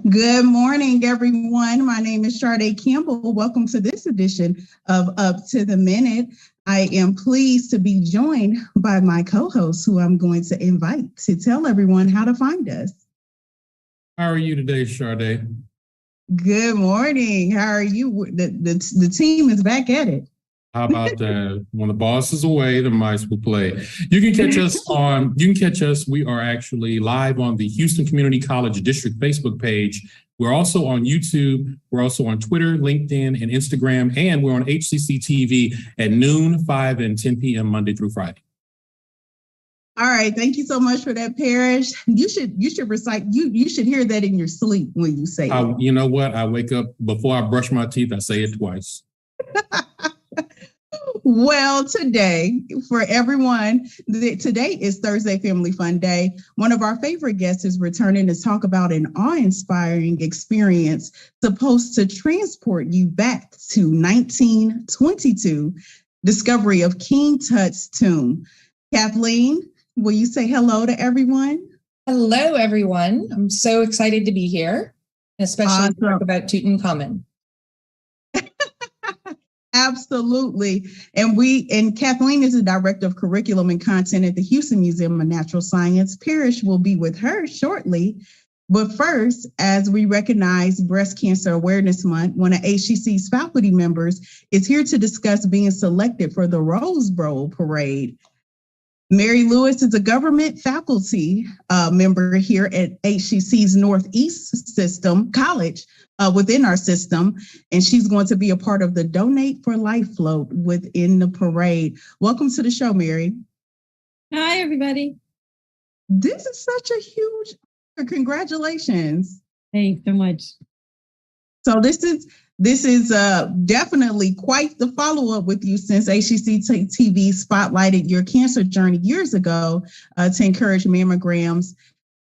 Good morning, everyone. My name is Sade Campbell. Welcome to this edition of Up to the Minute. I am pleased to be joined by my co-host, who I'm going to invite to tell everyone how to find us. How are you today, Sade? Good morning. How are you? The team is back at it. How about that? When the boss is away, the mice will play. You can catch us. We are actually live on the Houston Community College District Facebook page. We're also on YouTube. We're also on Twitter, LinkedIn, and Instagram. And we're on HCCTV at noon, 5, and 10 p.m. Monday through Friday. All right. Thank you so much for that, Parrish. You should recite. You should hear that in your sleep when you say it. You know what? I wake up before I brush my teeth. I say it twice. Well, today, for everyone, today is Thursday Family Fun Day. One of our favorite guests is returning to talk about an awe-inspiring experience supposed to transport you back to 1922, discovery of King Tut's tomb. Kathleen, will you say hello to everyone? Hello, everyone. I'm so excited to be here, especially to talk about Tutankhamun. Absolutely. And Kathleen is the Director of Curriculum and Content at the Houston Museum of Natural Science. Parrish will be with her shortly. But first, as we recognize Breast Cancer Awareness Month, one of HCC's faculty members is here to discuss being selected for the Rose Bowl Parade. Mary Lewis is a government faculty member here at HCC's Northeast System College within our system, and she's going to be a part of the Donate for Life float within the parade. Welcome to the show, Mary. Hi, everybody. This is such a huge honor. Congratulations. Thanks so much. So this is definitely quite the follow-up with you, since HCCTV spotlighted your cancer journey years ago to encourage mammograms.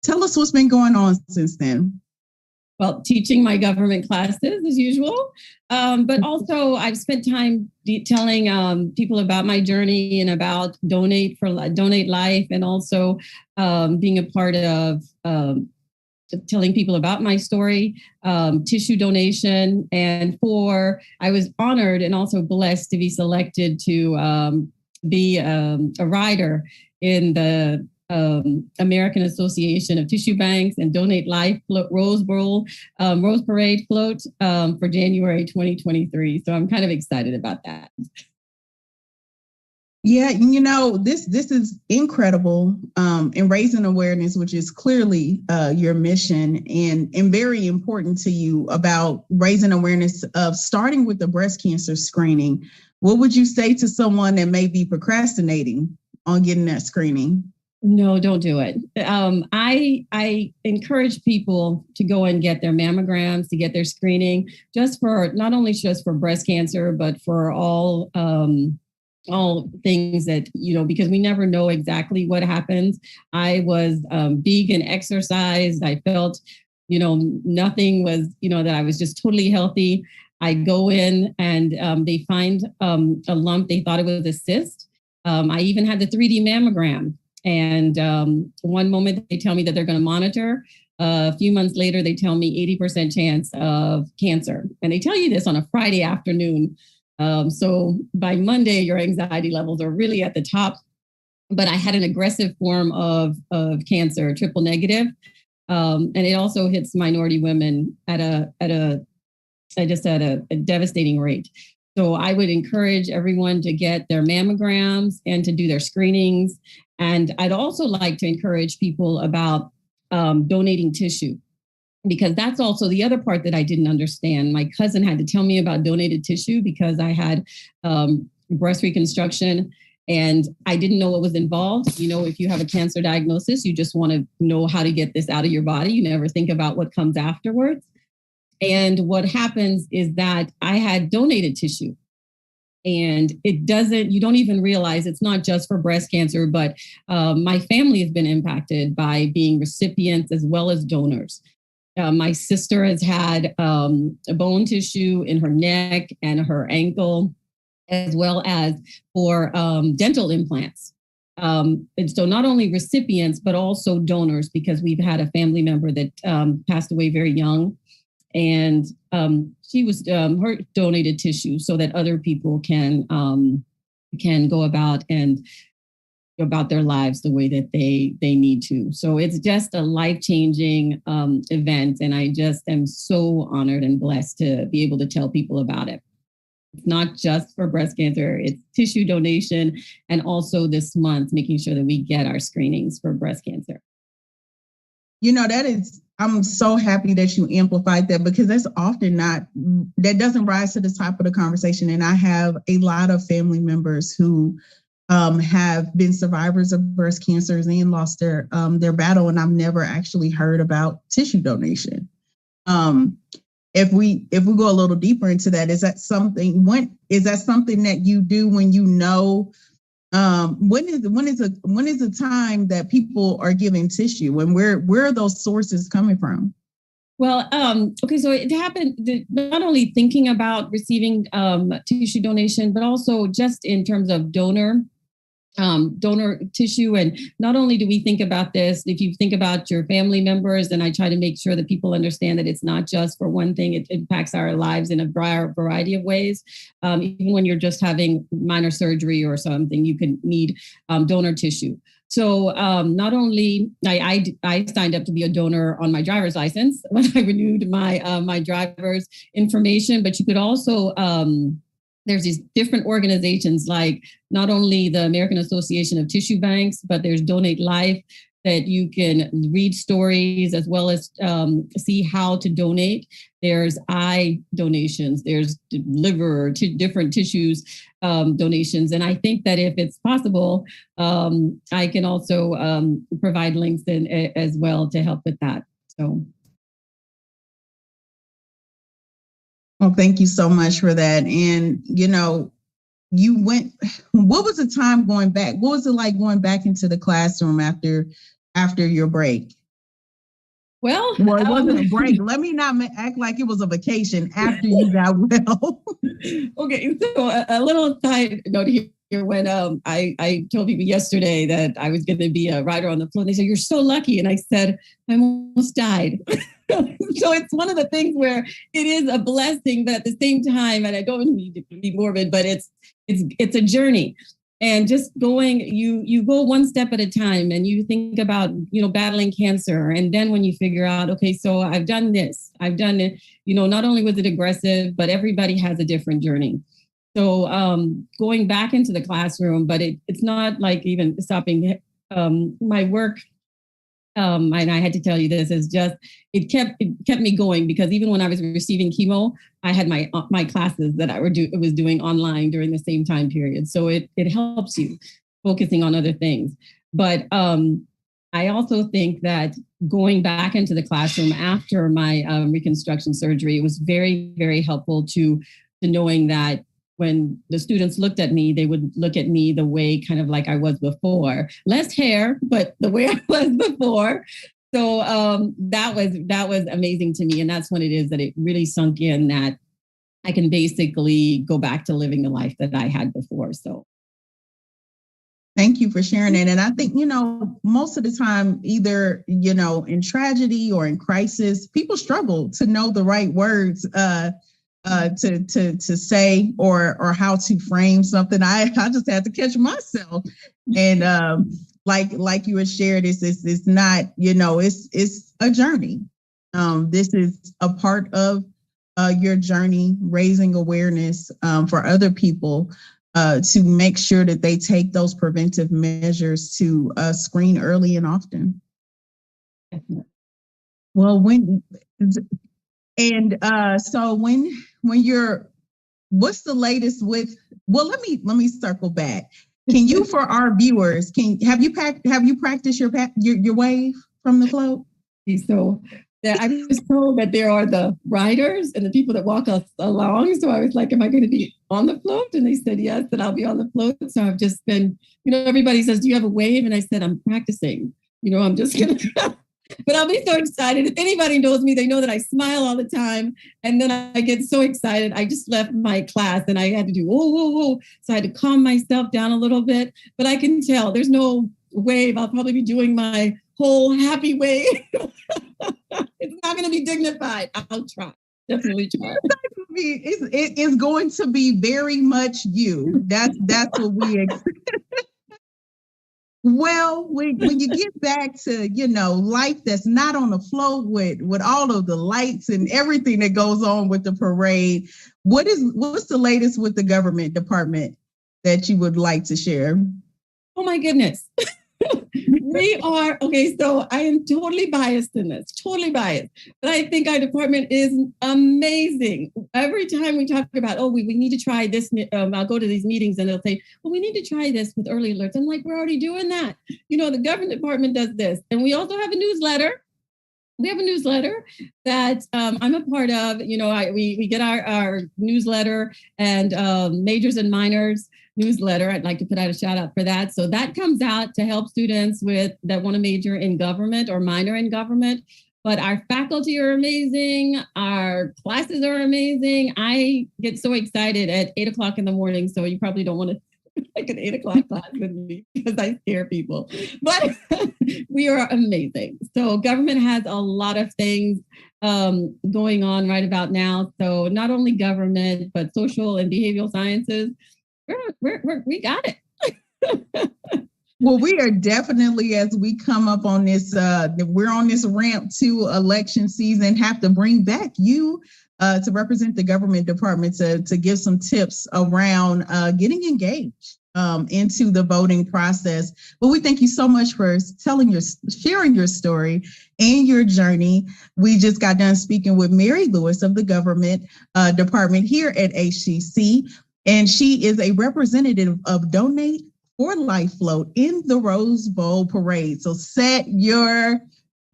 Tell us what's been going on since then. Well, teaching my government classes as usual, but also I've spent time telling people about my journey and about Donate Life, and also being a part of telling people about my story, tissue donation, and I was honored and also blessed to be selected to be a rider in the American Association of Tissue Banks and Donate Life Rose Parade float for January 2023. So I'm kind of excited about that. Yeah, this is incredible in raising awareness, which is clearly your mission, and very important to you, about raising awareness of starting with the breast cancer screening. What would you say to someone that may be procrastinating on getting that screening? No, don't do it. I encourage people to go and get their mammograms, to get their screening, not only just for breast cancer, but for all things that, because we never know exactly what happens. I was vegan, exercised. I felt, nothing was, that I was just totally healthy. I go in and they find a lump. They thought it was a cyst. I even had the 3D mammogram. And one moment they tell me that they're going to monitor. A few months later, they tell me 80% chance of cancer. And they tell you this on a Friday afternoon. So by Monday, your anxiety levels are really at the top. But I had an aggressive form of cancer, triple negative. And it also hits minority women at a devastating rate. So I would encourage everyone to get their mammograms and to do their screenings. And I'd also like to encourage people about donating tissue, because that's also the other part that I didn't understand. My cousin had to tell me about donated tissue because I had breast reconstruction and I didn't know what was involved. If you have a cancer diagnosis, you just want to know how to get this out of your body. You never think about what comes afterwards. And what happens is that I had donated tissue. And you don't even realize it's not just for breast cancer, but my family has been impacted by being recipients as well as donors. My sister has had a bone tissue in her neck and her ankle, as well as for dental implants. And so not only recipients, but also donors, because we've had a family member that passed away very young. And she was her donated tissue so that other people can go about their lives the way that they need to. So it's just a life-changing event. And I just am so honored and blessed to be able to tell people about it. It's not just for breast cancer, it's tissue donation. And also this month, making sure that we get our screenings for breast cancer. I'm so happy that you amplified that, because that's often that doesn't rise to the top of the conversation. And I have a lot of family members who have been survivors of breast cancers and lost their battle, and I've never actually heard about tissue donation. If we go a little deeper into that, is that something that you do when you know when is a time that people are giving tissue, and where are those sources coming from? Well, okay, so it happened not only thinking about receiving tissue donation, but also just in terms of donor tissue. And not only do we think about this, if you think about your family members, and I try to make sure that people understand that it's not just for one thing, it impacts our lives in a variety of ways. Even when you're just having minor surgery or something, you can need donor tissue. So not only I signed up to be a donor on my driver's license when I renewed my driver's information, but you could also there's these different organizations, like not only the American Association of Tissue Banks, but there's Donate Life, that you can read stories as well as see how to donate. There's eye donations, there's liver, different tissues donations. And I think that if it's possible, I can also provide links as well to help with that. So. Well, thank you so much for that. And, what was the time going back? What was it like going back into the classroom after your break? Well, it wasn't a break. Let me not act like it was a vacation after you got well. Okay, so a little side note here. When I told people yesterday that I was going to be a rider on the floor, and they said, "You're so lucky," and I said, "I almost died." So it's one of the things where it is a blessing, but at the same time, and I don't need to be morbid, but it's a journey. And just going, you go one step at a time, and you think about, battling cancer. And then when you figure out, okay, so I've done this, I've done it, not only was it aggressive, but everybody has a different journey. So going back into the classroom, but it's not like even stopping my work. And I had to tell you this, is just, it kept me going, because even when I was receiving chemo, I had my classes that I was doing online during the same time period. So it helps you focusing on other things. But I also think that going back into the classroom after my reconstruction surgery, it was very, very helpful to knowing that when the students looked at me, they would look at me the way kind of like I was before. Less hair, but the way I was before. So that was amazing to me. And that's when it is that it really sunk in that I can basically go back to living the life that I had before. So thank you for sharing it. And I think, most of the time, either, in tragedy or in crisis, people struggle to know the right words to say or how to frame something. I just had to catch myself. And like you had shared, it's not, it's a journey. This is a part of your journey, raising awareness for other people to make sure that they take those preventive measures to screen early and often. Well, what's the latest with? Well, let me circle back. Can you, for our viewers, have you practiced your wave from the float? So I was told that there are the riders and the people that walk us along. So I was like, am I going to be on the float? And they said, yes, that I'll be on the float. So I've just been, everybody says, do you have a wave? And I said, I'm practicing. I'm just going to But I'll be so excited. If anybody knows me, they know that I smile all the time. And then I get so excited. I just left my class and I had to do, whoa, whoa, whoa. So I had to calm myself down a little bit. But I can tell there's no wave. I'll probably be doing my whole happy wave. It's not going to be dignified. I'll try. Definitely try. It is going to be very much you. That's what we expect. Well, when you get back to, life that's not on the float with all of the lights and everything that goes on with the parade, what's the latest with the government department that you would like to share? Oh my goodness. So I am totally biased in this, totally biased. But I think our department is amazing. Every time we talk about, we need to try this, I'll go to these meetings and they'll say, well, we need to try this with early alerts. I'm like, we're already doing that. The government department does this. And we also have a newsletter. We have a newsletter that I'm a part of. We get our newsletter and majors and minors newsletter. I'd like to put out a shout out for that. So that comes out to help students that want to major in government or minor in government. But our faculty are amazing. Our classes are amazing. I get so excited at 8:00 in the morning. So you probably don't want to like an 8:00 class with me because I scare people. But we are amazing. So government has a lot of things going on right about now. So not only government, but social and behavioral sciences. We got it. Well, we are definitely, as we come up on this, we're on this ramp to election season, have to bring back you to represent the government department to give some tips around getting engaged into the voting process. But we thank you so much for sharing your story and your journey. We just got done speaking with Mary Lewis of the government department here at HCC. And she is a representative of Donate for Life Float in the Rose Bowl Parade. So set your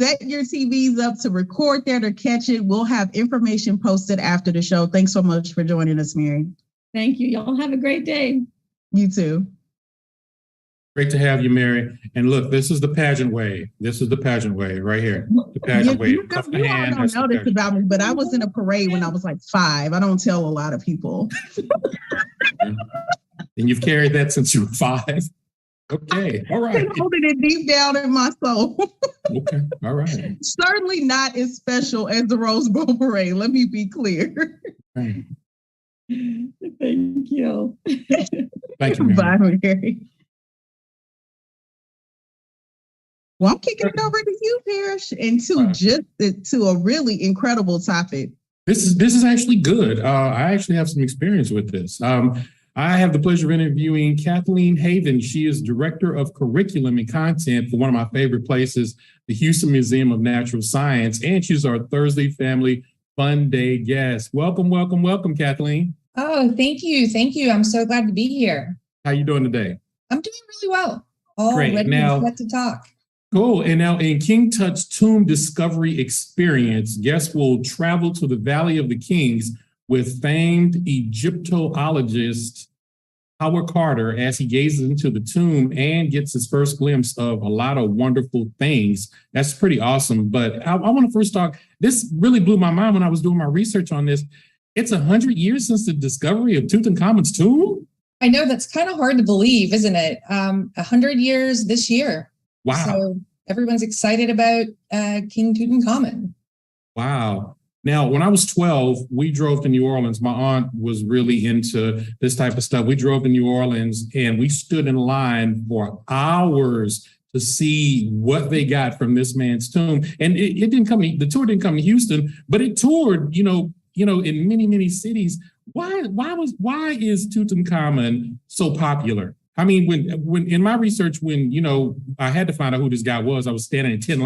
TVs up to record that or catch it. We'll have information posted after the show. Thanks so much for joining us, Mary. Thank you. Y'all have a great day. You too. Great to have you, Mary. And look, this is the pageant way. This is the pageant way right here. The pageant way. You don't know this about me, but I was in a parade when I was like 5. I don't tell a lot of people. And you've carried that since you were 5. Okay. All right. I'm holding it deep down in my soul. Okay. All right. Certainly not as special as the Rose Bowl Parade. Let me be clear. Right. Thank you. Thank you, Mary. Bye, Mary. Well, I'm kicking it over to you, Parrish, and to a really incredible topic. This is actually good. I actually have some experience with this. I have the pleasure of interviewing Kathleen Haven. She is Director of Curriculum and Content for one of my favorite places, the Houston Museum of Natural Science, and she's our Thursday Family Fun Day guest. Welcome, welcome, welcome, Kathleen. Oh, thank you. Thank you. I'm so glad to be here. How you doing today? I'm doing really well. All Great. ready Now, to talk. Cool. And now in King Tut's Tomb Discovery Experience, guests will travel to the Valley of the Kings with famed Egyptologist Howard Carter as he gazes into the tomb and gets his first glimpse of a lot of wonderful things. That's pretty awesome. But I want to first talk, this really blew my mind when I was doing my research on this. It's 100 years since the discovery of Tutankhamun's tomb? I know, that's kind of hard to believe, isn't it? 100 years this year. Wow. So everyone's excited about King Tutankhamun. Wow. Now, when I was 12, we drove to New Orleans. My aunt was really into this type of stuff. We drove to New Orleans and we stood in line for hours to see what they got from this man's tomb. And it didn't come, the tour didn't come to Houston, but it toured, in many, many cities. Why is Tutankhamun so popular? I mean, when in my research, I had to find out who this guy was, I was standing in 10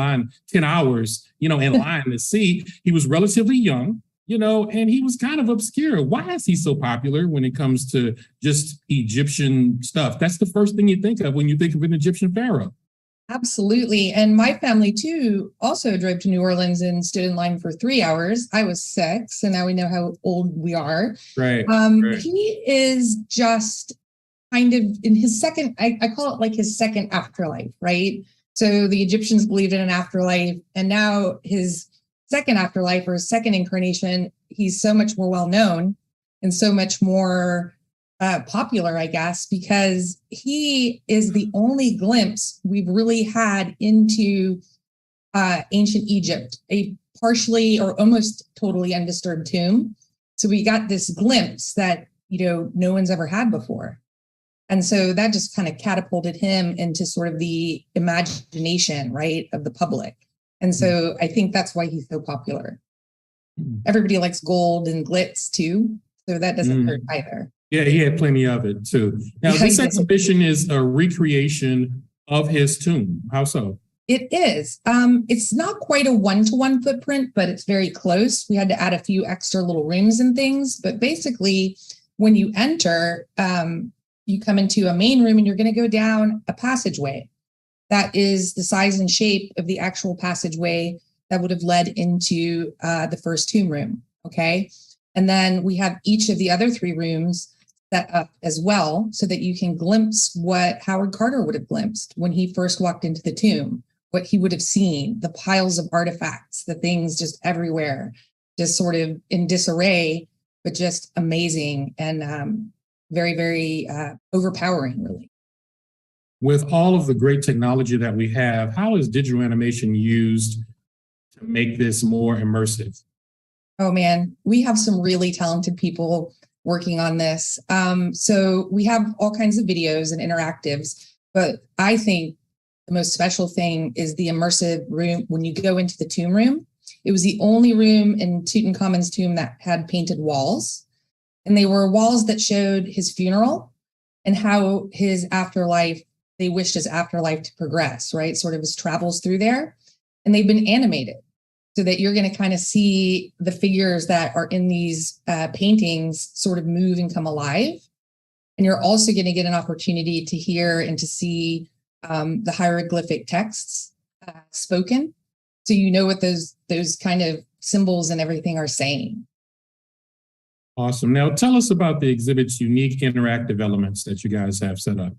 hours, in line to see. He was relatively young, and he was kind of obscure. Why is he so popular when it comes to just Egyptian stuff? That's the first thing you think of when you think of an Egyptian pharaoh. Absolutely. And my family, too, also drove to New Orleans and stood in line for 3 hours. I was 6, so now we know how old we are. Right. He is just kind of in his second, I call it like his second afterlife, right? So the Egyptians believed in an afterlife, and now his second afterlife or his second incarnation, he's so much more well known and so much more popular, I guess, because he is the only glimpse we've really had into ancient Egypt, a partially or almost totally undisturbed tomb. So we got this glimpse that, no one's ever had before. And so that just kind of catapulted him into sort of the imagination, right, of the public. And so I think that's why he's so popular. Everybody likes gold and glitz too. So that doesn't hurt either. Yeah, he had plenty of it too. Now, this exhibition is a recreation of his tomb. How so? It is. It's not quite a one-to-one footprint, but it's very close. We had to add a few extra little rooms and things. But basically, when you enter, you come into a main room and you're going to go down a passageway that is the size and shape of the actual passageway that would have led into the first tomb room. Okay. And then we have each of the other three rooms set up as well so that you can glimpse what Howard Carter would have glimpsed when he first walked into the tomb, what he would have seen, the piles of artifacts, the things just everywhere, just sort of in disarray, but just amazing and very, very overpowering, really. With all of the great technology that we have, how is digital animation used to make this more immersive? Oh, man, we have some really talented people working on this. So we have all kinds of videos and interactives, but I think the most special thing is the immersive room. When you go into the tomb room, it was the only room in Tutankhamun's tomb that had painted walls. And they were walls that showed his funeral and how his afterlife, they wished his afterlife to progress, right? Sort of his travels through there. And they've been animated so that you're going to kind of see the figures that are in these paintings sort of move and come alive. And you're also going to get an opportunity to hear and to see the hieroglyphic texts spoken. So you know what those kind of symbols and everything are saying. Awesome. Now tell us about the exhibit's unique interactive elements that you guys have set up.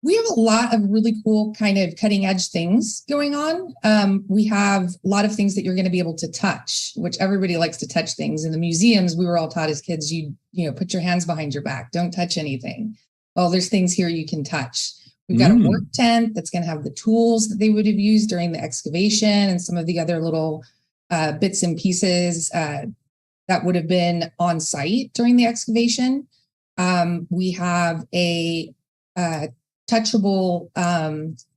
We have a lot of really cool kind of cutting edge things going on. We have a lot of things that you're going to be able to touch, which everybody likes to touch things. In the museums, we were all taught as kids, you put your hands behind your back, don't touch anything. Well, there's things here you can touch. We've got a work tent that's going to have the tools that they would have used during the excavation and some of the other little bits and pieces that would have been on site during the excavation. We have a touchable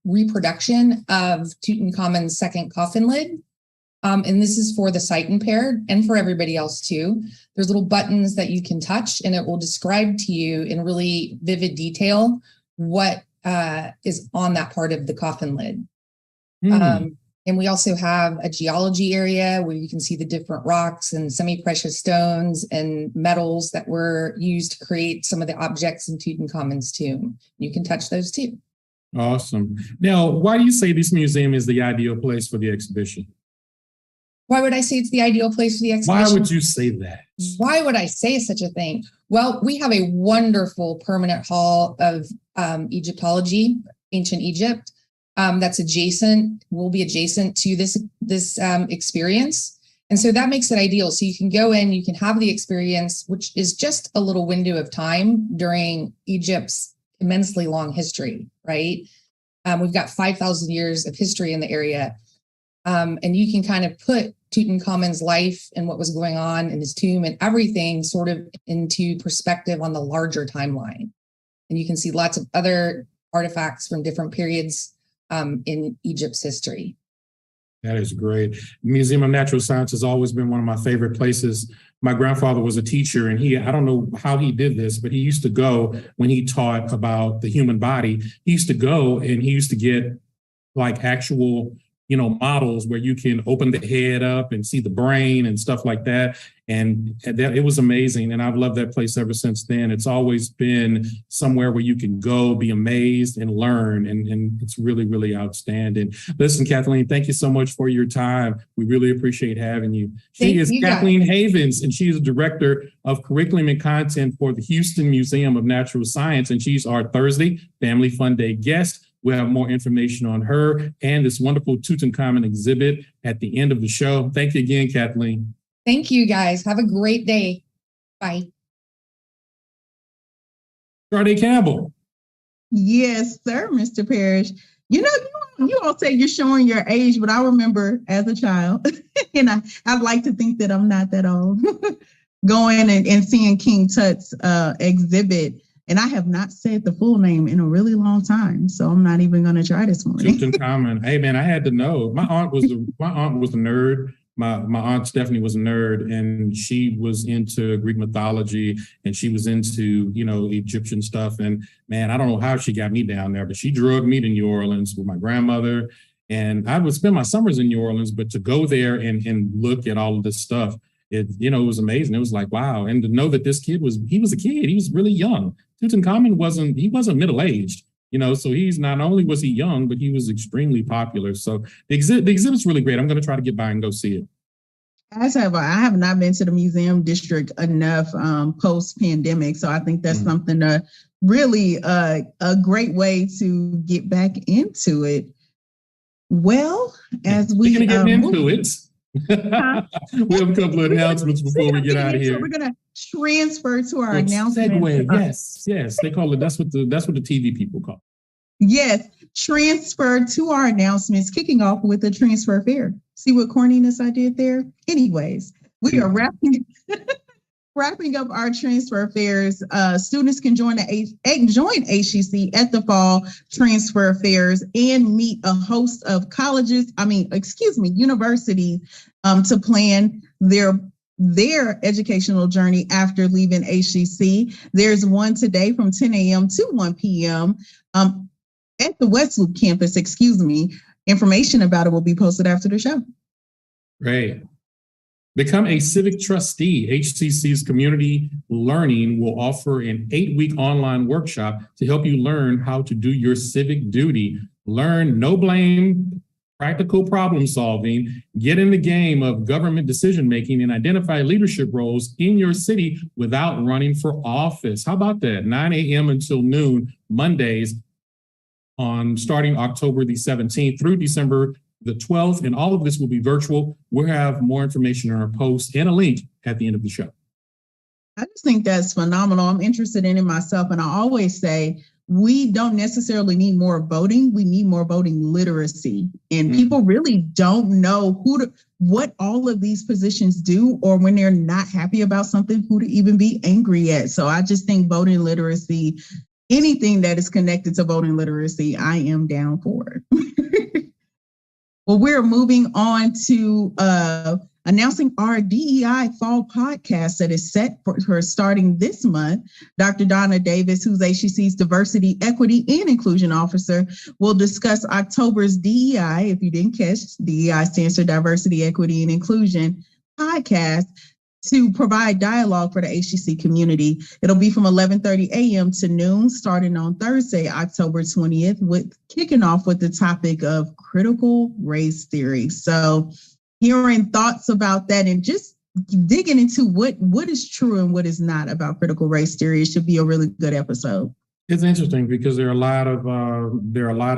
reproduction of Tutankhamun's second coffin lid. And this is for the sight impaired and for everybody else too. There's little buttons that you can touch and it will describe to you in really vivid detail what is on that part of the coffin lid. And we also have a geology area where you can see the different rocks and semi-precious stones and metals that were used to create some of the objects in Tutankhamun's tomb. You can touch those too. Awesome. Now, why do you say this museum is the ideal place for the exhibition? Why would I say it's the ideal place for the exhibition? Why would you say that? Why would I say such a thing? Well, we have a wonderful permanent hall of Egyptology, ancient Egypt. That's will be adjacent to this experience. And so that makes it ideal. So you can go in, you can have the experience, which is just a little window of time during Egypt's immensely long history, right? We've got 5,000 years of history in the area. And you can kind of put Tutankhamun's life and what was going on in his tomb and everything sort of into perspective on the larger timeline. And you can see lots of other artifacts from different periods in Egypt's history. That is great. Museum of Natural Science has always been one of my favorite places. My grandfather was a teacher and I don't know how he did this, but he used to go when he taught about the human body, he used to go and he used to get like actual models where you can open the head up and see the brain and stuff like that. And it was amazing. And I've loved that place ever since then. It's always been somewhere where you can go, be amazed and learn. And it's really, really outstanding. Listen, Kathleen, thank you so much for your time. We really appreciate having you. She is Kathleen Havens, and she is the Director of Curriculum and Content for the Houston Museum of Natural Science. And she's our Thursday Family Fun Day guest. We'll have more information on her and this wonderful Tutankhamun exhibit at the end of the show. Thank you again, Kathleen. Thank you, guys. Have a great day. Bye. Sade Campbell. Yes, sir, Mr. Parrish. You know, you all say you're showing your age, but I remember as a child, and I'd like to think that I'm not that old, going and seeing King Tut's exhibit. And I have not said the full name in a really long time, so I'm not even going to try this morning. Tutankhamun. Hey, man, I had to know. My aunt was a nerd. My aunt Stephanie was a nerd, and she was into Greek mythology, and she was into, Egyptian stuff. And man, I don't know how she got me down there, but she drugged me to New Orleans with my grandmother. And I would spend my summers in New Orleans, but to go there and look at all of this stuff, it was amazing. It was like, wow. And to know that this kid was a kid, he was really young. Tutankhamun wasn't middle-aged. So he's not only was he young, but he was extremely popular. So the exhibit's really great. I'm going to try to get by and go see it. I have not been to the museum district enough post-pandemic. So I think that's something really a great way to get back into it. Well, as we get into it, we have a couple of announcements before we get out of here. We're going to transfer to our announcement. Segue, yes. They call it, that's what the TV people call it. Yes, transfer to our announcements, kicking off with the transfer fair. See what corniness I did there? Anyways, we are wrapping up our transfer fairs. Students can join HCC at the fall transfer fairs and meet a host of universities to plan their educational journey after leaving HCC. There's one today from 10 a.m. to 1 p.m. At the West Loop campus, Information about it will be posted after the show. Great. Become a civic trustee. HCC's Community Learning will offer an 8-week online workshop to help you learn how to do your civic duty. Learn no blame, practical problem solving, get in the game of government decision making, and identify leadership roles in your city without running for office. How about that? 9 a.m. until noon, Mondays, starting October the 17th through December the 12th, and all of this will be virtual. We'll have more information on our post and a link at the end of the show. I just think that's phenomenal. I'm interested in it myself, and I always say we don't necessarily need more voting. We need more voting literacy, and people really don't know what all of these positions do, or when they're not happy about something, who to even be angry at. So I just think voting literacy, anything that is connected to voting literacy, I am down for. Well, we're moving on to announcing our DEI Fall podcast that is set for starting this month. Dr. Donna Davis, who's HCC's Diversity, Equity, and Inclusion Officer, will discuss October's DEI. If you didn't catch, DEI stands for Diversity, Equity, and Inclusion podcast, to provide dialogue for the HCC community. It'll be from 11:30 a.m. to noon, starting on Thursday, October 20th, kicking off with the topic of critical race theory. So hearing thoughts about that and just digging into what is true and what is not about critical race theory, it should be a really good episode. It's interesting because there are a lot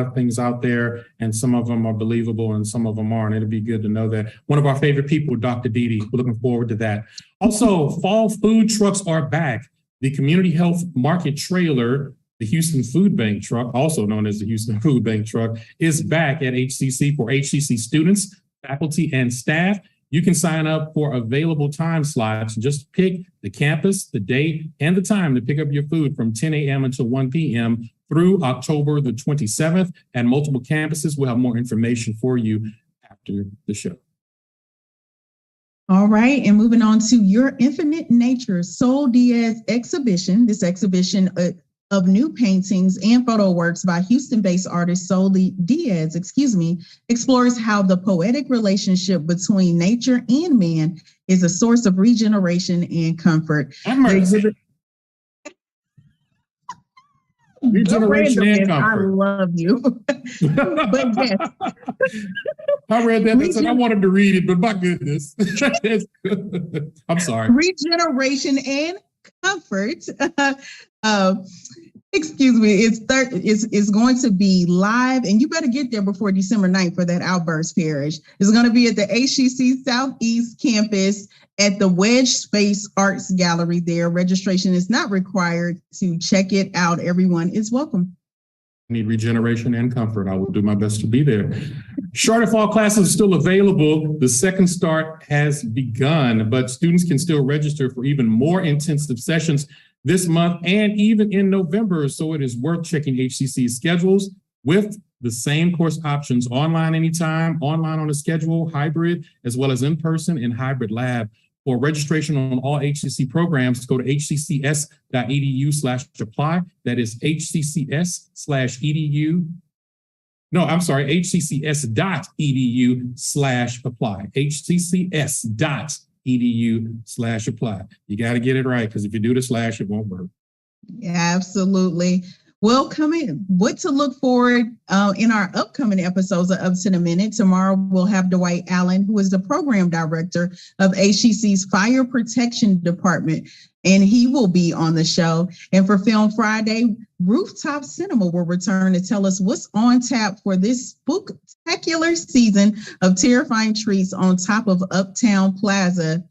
of things out there, and some of them are believable and some of them aren't. It'd be good to know that. One of our favorite people, Dr. Didi, we're looking forward to that. Also, fall food trucks are back. The Community Health Market Trailer, the Houston Food Bank truck, also known as the Houston Food Bank truck, is back at HCC for HCC students, faculty, and staff. You can sign up for available time slots. Just pick the campus, the date, and the time to pick up your food from 10 a.m. until 1 p.m. through October the 27th at multiple campuses. We'll have more information for you after the show. All right, and moving on to Your Infinite Nature Sol Diaz exhibition. This exhibition of new paintings and photo works by Houston-based artist Sol Diaz, explores how the poetic relationship between nature and man is a source of regeneration and comfort. Regeneration and comfort. I love you. But yes. I read that and said I wanted to read it, but my goodness. I'm sorry. Regeneration and comfort. Excuse me, it's going to be live, and you better get there before December 9th for that Outburst Parish. It's going to be at the HCC Southeast Campus at the Wedge Space Arts Gallery there. Registration is not required. To check it out, everyone is welcome. Need regeneration and comfort. I will do my best to be there. Shorter fall classes are still available. The second start has begun, but students can still register for even more intensive sessions this month and even in November. So it is worth checking HCC's schedules with the same course options: online anytime, online on a schedule, hybrid, as well as in-person and hybrid lab. For registration on all HCC programs, go to hccs.edu/apply. That is hccs/edu. No, I'm sorry, hccs.edu/apply. hccs.edu/apply. You got to get it right, because if you do the slash, it won't work. Yeah, absolutely. Well, what to look forward in our upcoming episodes of Up to the Minute. Tomorrow, we'll have Dwight Allen, who is the program director of HCC's Fire Protection Department, and he will be on the show. And for Film Friday, Rooftop Cinema will return to tell us what's on tap for this spectacular season of terrifying treats on top of Uptown Plaza.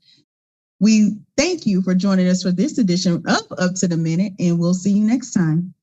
We thank you for joining us for this edition of Up to the Minute, and we'll see you next time.